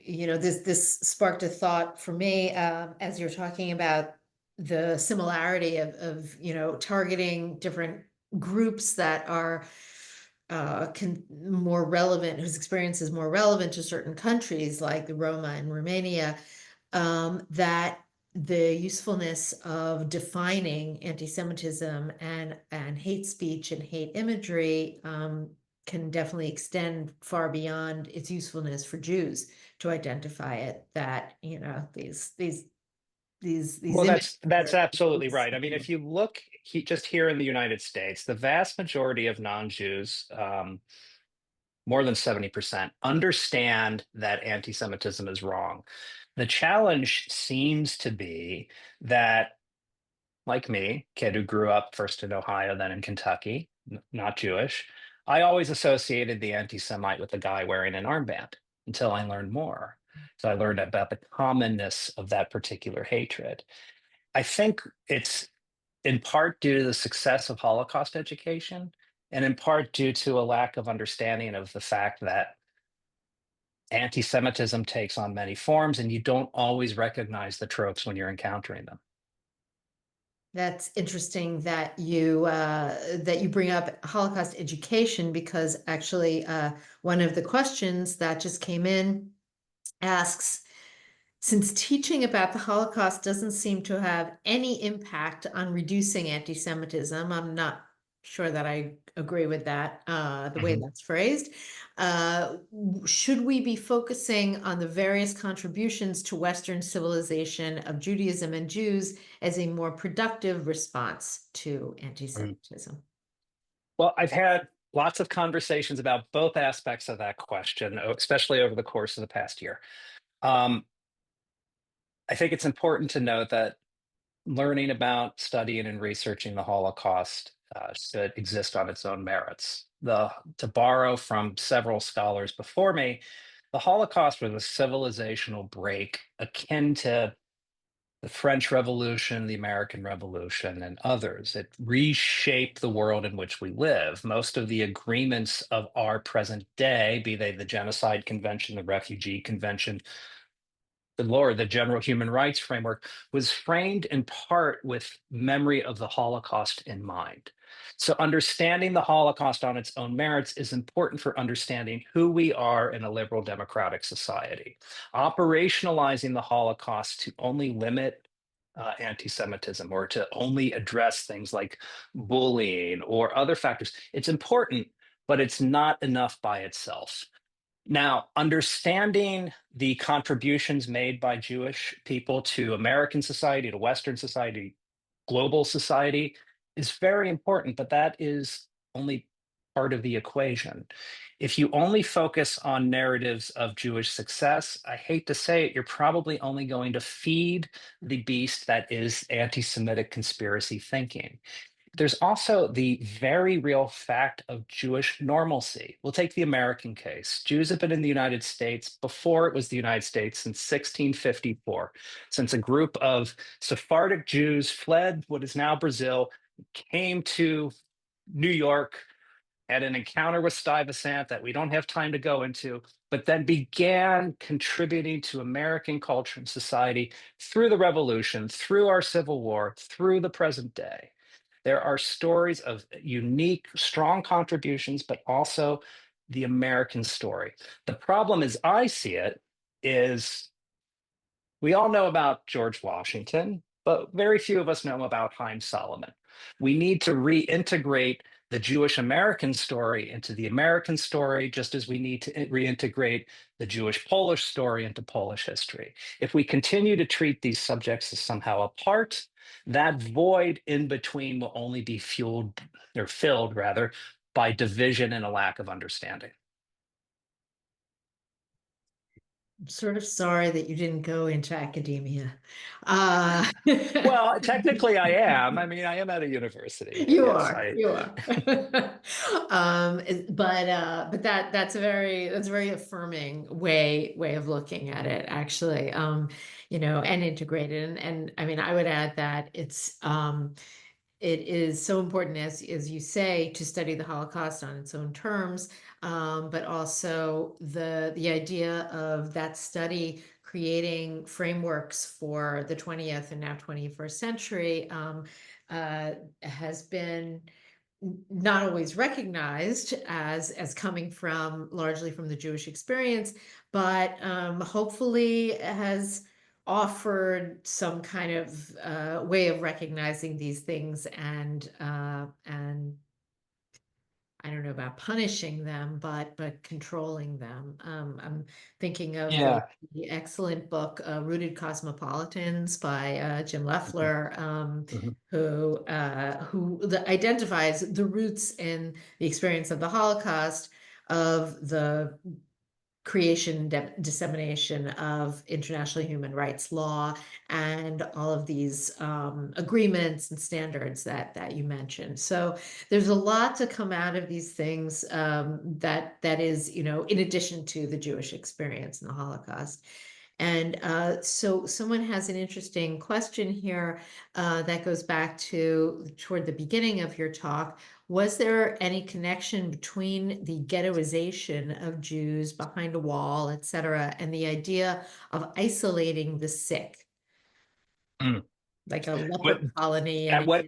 this sparked a thought for me, as you're talking about the similarity of targeting different groups that are more relevant, whose experience is more relevant to certain countries like the Roma in Romania, that the usefulness of defining anti-Semitism and hate speech and hate imagery can definitely extend far beyond its usefulness for Jews to identify it. That these Well, images that's are absolutely both. right. I mean, if you look just here in the United States, the vast majority of non-Jews, more than 70%, understand that anti-Semitism is wrong. The challenge seems to be that, like me, kid who grew up first in Ohio, then in Kentucky, not Jewish, I always associated the anti-Semite with the guy wearing an armband until I learned more. So I learned about the commonness of that particular hatred. I think it's in part due to the success of Holocaust education, and in part due to a lack of understanding of the fact that anti-Semitism takes on many forms, and you don't always recognize the tropes when you're encountering them. That's interesting that you bring up Holocaust education, because actually one of the questions that just came in asks, since teaching about the Holocaust doesn't seem to have any impact on reducing anti-Semitism, I'm not sure that I agree with that, the way Mhm. that's phrased. Should we be focusing on the various contributions to Western civilization of Judaism and Jews as a more productive response to Mm. anti-Semitism? Well, I've had lots of conversations about both aspects of that question, especially over the course of the past year. I think it's important to note that learning about, studying, and researching the Holocaust should exist on its own merits. To borrow from several scholars before me, the Holocaust was a civilizational break akin to the French Revolution, the American Revolution, and others. It reshaped the world in which we live. Most of the agreements of our present day, be they the Genocide Convention, the Refugee Convention, the general human rights framework, was framed in part with memory of the Holocaust in mind. So, understanding the Holocaust on its own merits is important for understanding who we are in a liberal democratic society. Operationalizing the Holocaust to only limit anti Semitism or to only address things like bullying or other factors, it's important, but it's not enough by itself. Now, understanding the contributions made by Jewish people to American society, to Western society, global society is very important, but that is only part of the equation. If you only focus on narratives of Jewish success, I hate to say it, you're probably only going to feed the beast that is anti Semitic conspiracy thinking. There's also the very real fact of Jewish normalcy. We'll take the American case. Jews have been in the United States before it was the United States since 1654, since a group of Sephardic Jews fled what is now Brazil, came to New York, had an encounter with Stuyvesant that we don't have time to go into, but then began contributing to American culture and society through the Revolution, through our Civil War, through the present day. There are stories of unique, strong contributions, but also the American story. The problem, as I see it, is we all know about George Washington, but very few of us know about Haim Solomon. We need to reintegrate the Jewish American story into the American story, just as we need to reintegrate the Jewish Polish story into Polish history. If we continue to treat these subjects as somehow apart, that void in between will only be fueled or filled rather by division and a lack of understanding. I'm sort of sorry that you didn't go into academia. Uh, Well, technically I am. I mean, I am at a university, but You yes, are, I you are. But that's a very affirming way of looking at it, actually. And integrated. And I mean, I would add that it is so important, as you say, to study the Holocaust on its own terms, but also the idea of that study creating frameworks for the 20th and now 21st century has been not always recognized as coming from largely from the Jewish experience, but hopefully has offered some kind of way of recognizing these things and I don't know about punishing them, but controlling them. I'm thinking of yeah. the excellent book "Rooted Cosmopolitans" by Jim Leffler, Mhm. who identifies the roots in the experience of the Holocaust of the creation, dissemination of international human rights law and all of these agreements and standards that you mentioned. So there's a lot to come out of these things that is, in addition to the Jewish experience in the Holocaust. And so someone has an interesting question here that goes back to toward the beginning of your talk. Was there any connection between the ghettoization of Jews behind a wall, et cetera, and the idea of isolating the sick, Mm. like a What, leper colony? at And, what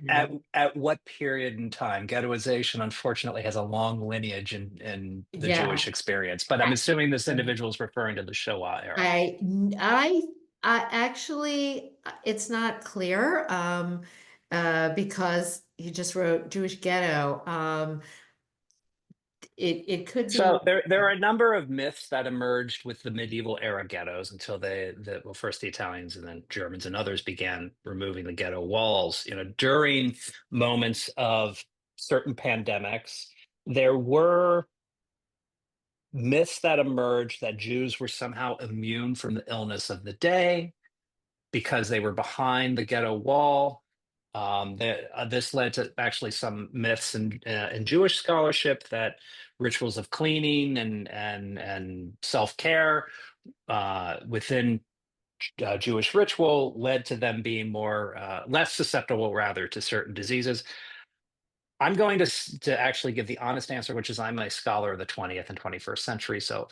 at what period in time? Ghettoization, unfortunately, has a long lineage in the yeah, Jewish experience. But I'm assuming this individual is referring to the Shoah era. I, I, I actually, it's not clear because he just wrote Jewish ghetto. It could So be. there are a number of myths that emerged with the medieval era ghettos until well, first the Italians and then Germans and others began removing the ghetto walls. During moments of certain pandemics, there were myths that emerged that Jews were somehow immune from the illness of the day because they were behind the ghetto wall. This led to actually some myths in Jewish scholarship that rituals of cleaning and self-care within Jewish ritual led to them being less susceptible, rather, to certain diseases. I'm going to actually give the honest answer, which is I'm a scholar of the 20th and 21st century, so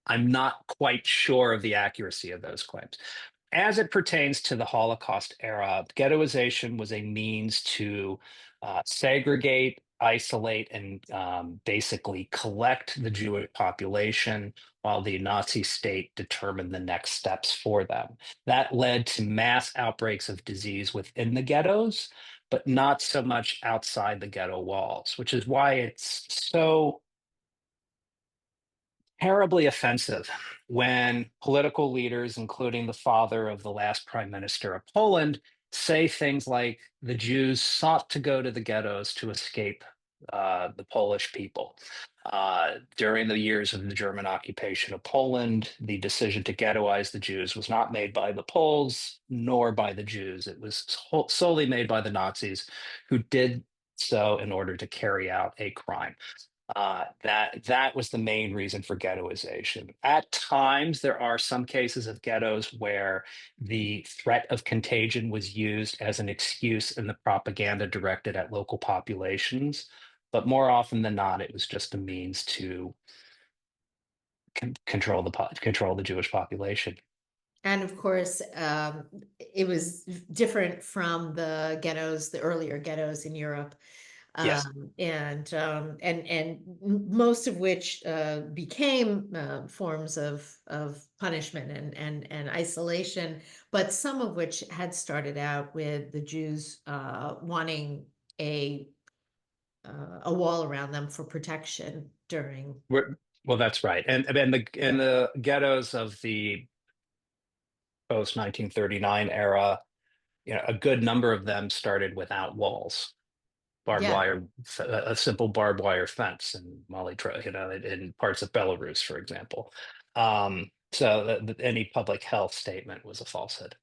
I'm not quite sure of the accuracy of those claims. As it pertains to the Holocaust era, ghettoization was a means to segregate, isolate, and basically collect the Jewish population while the Nazi state determined the next steps for them. That led to mass outbreaks of disease within the ghettos, but not so much outside the ghetto walls, which is why it's so terribly offensive when political leaders, including the father of the last prime minister of Poland, say things like the Jews sought to go to the ghettos to escape the Polish people. During the years of the German occupation of Poland, the decision to ghettoize the Jews was not made by the Poles nor by the Jews. It was solely made by the Nazis, who did so in order to carry out a crime. That was the main reason for ghettoization. At times, there are some cases of ghettos where the threat of contagion was used as an excuse in the propaganda directed at local populations, but more often than not, it was just a means to control the Jewish population. And of course, it was different from the ghettos, the earlier ghettos in Europe, Yes. and most of which became forms of punishment and isolation, but some of which had started out with the Jews wanting a wall around them for protection during. Well, that's right. And the ghettos of the post 1939 era, a good number of them started without walls, barbed Yeah. wire, a simple barbed wire fence in in parts of Belarus, for example. So any public health statement was a falsehood.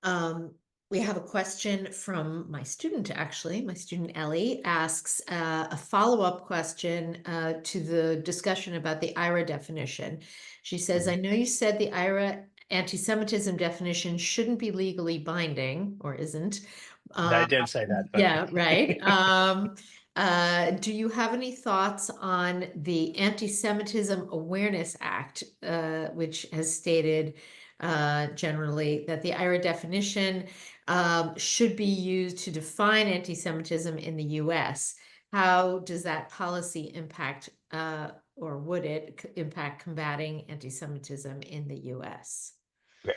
Um, we have a question from my student, actually. My student Ellie asks a follow-up question to the discussion about the IRA definition. She says, I know you said the IRA anti-Semitism definition shouldn't be legally binding, or isn't. I didn't say that, but Yeah, right. Do you have any thoughts on the Anti-Semitism Awareness Act, which has stated generally that the IRA definition should be used to define anti-Semitism in the US? How does that policy impact, or would it impact combating anti-Semitism in the US? great.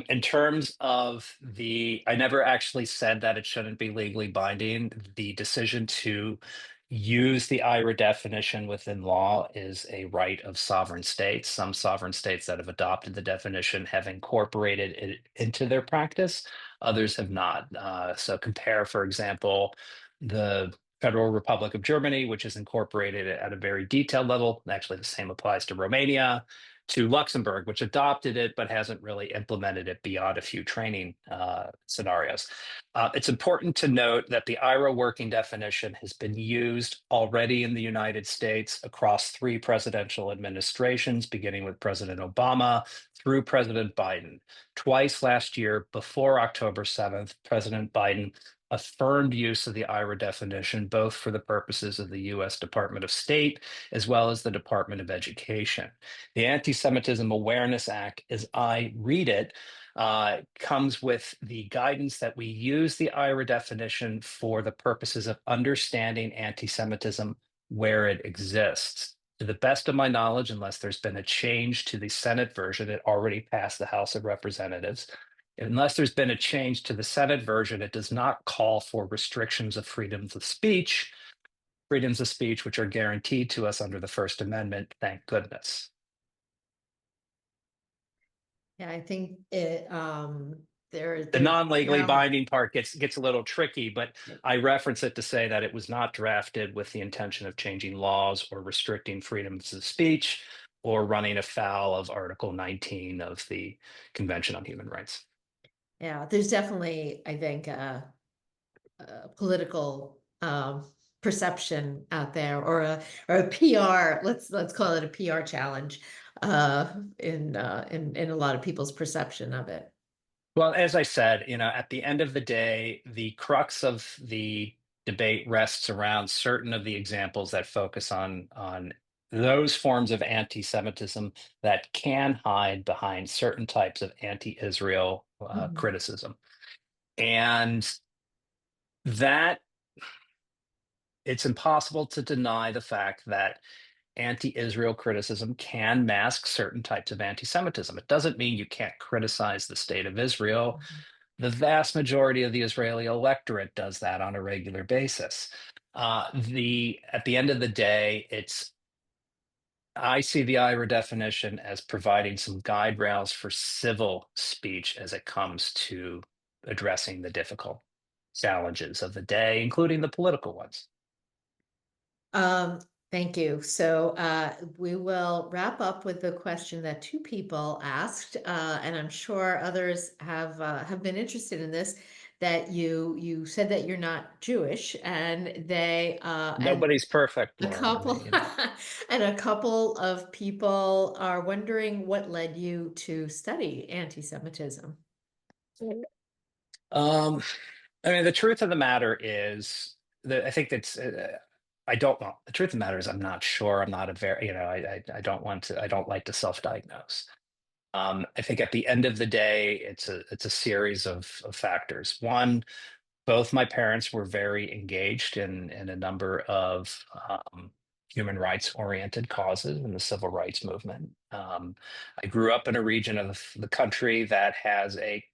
In terms of I never actually said that it shouldn't be legally binding. The decision to use the IRA definition within law is a right of sovereign states. Some sovereign states that have adopted the definition have incorporated it into their practice. Others have not. So compare, for example, the Federal Republic of Germany, which is incorporated at a very detailed level. Actually, the same applies to Romania, to Luxembourg, which adopted it but hasn't really implemented it beyond a few training scenarios. It's important to note that the IRA working definition has been used already in the United States across 3 presidential administrations, beginning with President Obama through President Biden. Twice last year, before October 7th, President Biden affirmed use of the IRA definition, both for the purposes of the US Department of State as well as the Department of Education. The Anti-Semitism Awareness Act, as I read it, comes with the guidance that we use the IRA definition for the purposes of understanding anti-Semitism where it exists. To the best of my knowledge, unless there's been a change to the Senate version, it already passed the House of Representatives. Unless there's been a change to the Senate version, it does not call for restrictions of freedoms of speech, which are guaranteed to us under the First Amendment, thank goodness. Yeah, I think The there's non-legally now. binding part gets a little tricky, but I reference it to say that it was not drafted with the intention of changing laws or restricting freedoms of speech. or running afoul of Article 19 of the Convention on Human Rights. Yeah, there's definitely, I think, political perception out there, or a PR. Let's call it a PR challenge in a lot of people's perception of it. Well, as I said, at the end of the day, the crux of the debate rests around certain of the examples that focus on those forms of anti-Semitism that can hide behind certain types of anti-Israel Mhm. criticism. And that it's impossible to deny the fact that anti-Israel criticism can mask certain types of anti-Semitism. It doesn't mean you can't criticize the state of Israel. The vast majority of the Israeli electorate does that on a regular basis. At the end of the day, I see the IRA definition as providing some guide rails for civil speech as it comes to addressing the difficult challenges of the day, including the political ones. Um, Thank you. So we will wrap up with the question that two people asked, and I'm sure others have been interested in this. That you said that you're not Jewish, and and Nobody's perfect, a Lauren. couple and a couple of people are wondering what led you to study anti-Semitism. Um, I mean, the truth of the matter is that I think that's. I don't know. The truth of the matter is, I'm not sure. I'm not a very, I don't want to. I don't like to self-diagnose. I think at the end of the day, it's a series of factors. One, both my parents were very engaged in a number of human rights oriented causes in the civil rights movement. I grew up in a region of the country that has a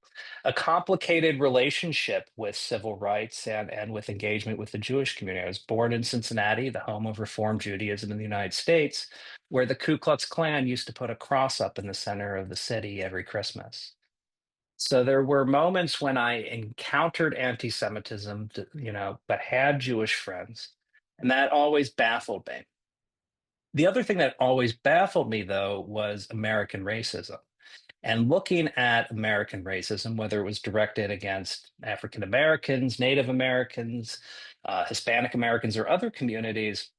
complicated relationship with civil rights and with engagement with the Jewish community. I was born in Cincinnati, the home of Reform Judaism in the United States, where the Ku Klux Klan used to put a cross up in the center of the city every Christmas. So there were moments when I encountered anti-Semitism, but had Jewish friends, and that always baffled me. The other thing that always baffled me, though, was American racism. And looking at American racism, whether it was directed against African Americans, Native Americans, Hispanic Americans, or other communities,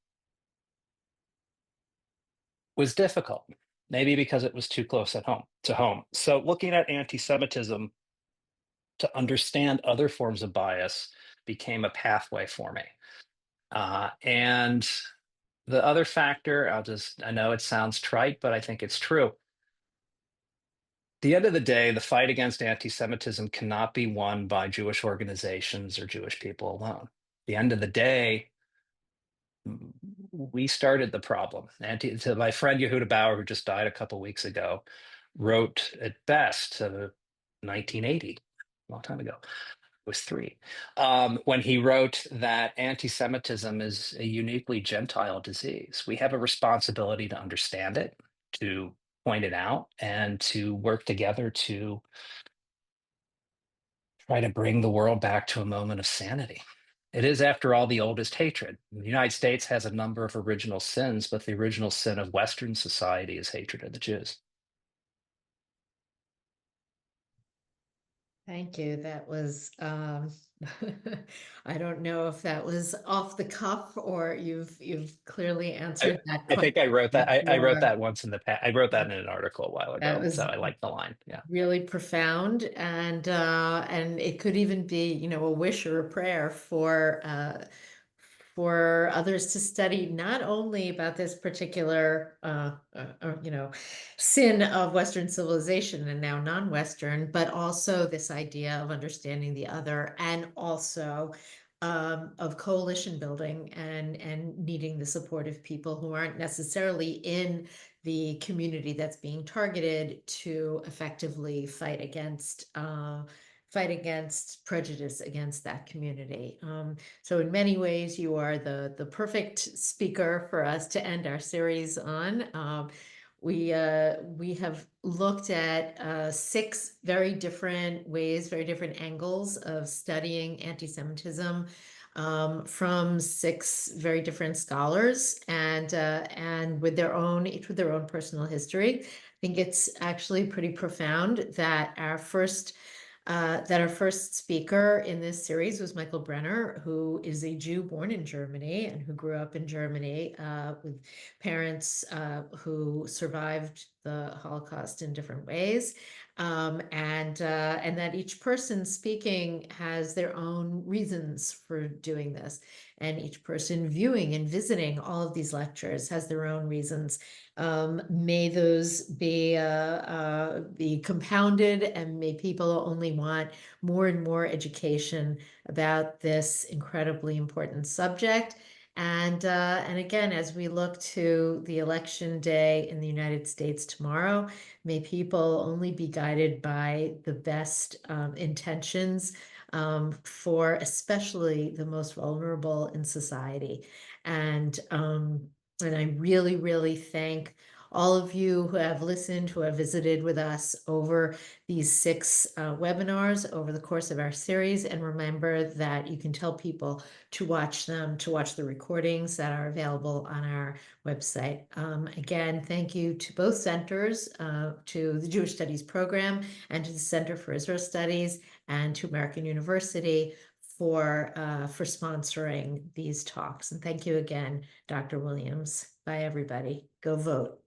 was difficult. Maybe because it was too close at home to home. So looking at anti-Semitism to understand other forms of bias became a pathway for me. And the other factor, I know it sounds trite, but I think it's true. At the end of the day, the fight against anti Semitism cannot be won by Jewish organizations or Jewish people alone. At the end of the day, we started the problem. To my friend Yehuda Bauer, who just died a couple weeks ago, wrote at best 1980, a long time ago. Was three, when he wrote that anti-Semitism is a uniquely Gentile disease. We have a responsibility to understand it, to point it out, and to work together to try to bring the world back to a moment of sanity. It is, after all, the oldest hatred. The United States has a number of original sins, but the original sin of Western society is hatred of the Jews. Thank you. That was, I don't know if that was off the cuff, or you've clearly I, answered that I question think I wrote that. I wrote before. that once in the past. I wrote that in an article a while That ago, so was I like the line. Yeah. really profound, and it could even be, a wish or a prayer for others to study not only about this particular sin of Western civilization and now non-Western, but also this idea of understanding the other, and also of coalition building and needing the support of people who aren't necessarily in the community that's being targeted to effectively fight against prejudice against that community. So in many ways, you are the perfect speaker for us to end our series on. We have looked at six very different ways, very different angles of studying anti-Semitism. from 6 very different scholars, and with their own, each with their own personal history. I think it's actually pretty profound that our first speaker in this series was Michael Brenner, who is a Jew born in Germany and who grew up in Germany with parents who survived the Holocaust in different ways. And that each person speaking has their own reasons for doing this. And each person viewing and visiting all of these lectures has their own reasons. May those be compounded, and may people only want more and more education about this incredibly important subject. And again, as we look to the election day in the United States tomorrow, may people only be guided by the best intentions for especially the most vulnerable in society. And I really, really thank all of you who have listened, who have visited with us over these 6 webinars over the course of our series. And remember that you can tell people to watch them, to watch the recordings that are available on our website. Again, thank you to both centers, to the Jewish Studies program and to the Center for Israel Studies and to American University for sponsoring these talks. And thank you again, Dr. Williams. Bye, everybody. Go vote.